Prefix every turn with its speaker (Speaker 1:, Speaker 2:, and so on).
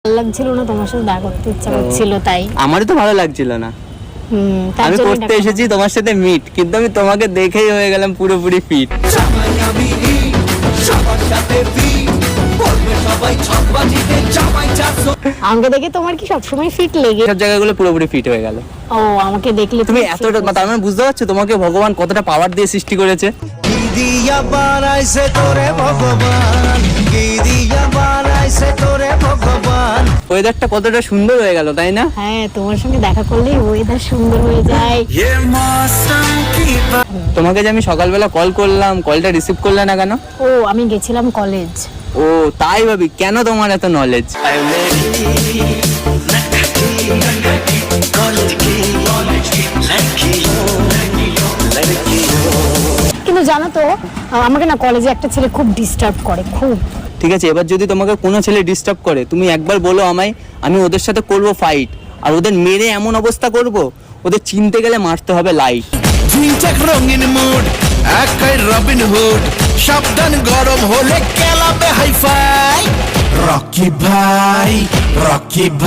Speaker 1: ভালো লাগছিল না, তোমার সাথে দেখা করতে ইচ্ছা করছিল তাই।
Speaker 2: আমারও তো ভালো লাগছিল না, আমি করতে এসেছি তোমার সাথে মিট, কিন্তু আমি তোমাকে দেখেই হয়ে গেলাম পুরোপুরি ফিট।
Speaker 1: আমাকে দেখে তোমার কি সবসময় ফিট লেগে?
Speaker 2: সব জায়গাগুলো পুরোপুরি ফিট হয়ে গেল।
Speaker 1: ও আমাকে দেখলে
Speaker 2: তুমি এতটা, তার মানে বুঝতে পারছো তোমাকে ভগবান কতটা পাওয়ার দিয়ে সৃষ্টি করেছে। ওয়েদারটা কতটা সুন্দর হয়ে গেল, তাই না?
Speaker 1: হ্যাঁ, তোমার সঙ্গে দেখা করলেই ওয়েদার সুন্দর হয়ে যায়।
Speaker 2: তোমাকে যে আমি সকালবেলা কল করলাম, কলটা রিসিভ করলে না কেন?
Speaker 1: ও আমি গেছিলাম কলেজ।
Speaker 2: ও তাই ভাবি, কেন তোমার এত নলেজ?
Speaker 1: কিন্তু জানো তো, আমাকে না কলেজে একটা ছেলে খুব ডিস্টার্ব করে, খুব।
Speaker 2: ঠিক আছে, এবার যদি তোমাকে কোনো ছেলে ডিস্টার্ব করে, তুমি একবার বলো আমায়, আমি ওদের সাথে করব ফাইট, আর ওদের মেরে এমন অবস্থা করব, ওদের চিনতে গেলে মারতে হবে লাইট।
Speaker 3: রঙিন মুড একাই রবিন হুড, সাবধান গরম হলে কেলাবে হাইফাই। রকি ভাই, রকি ভাই।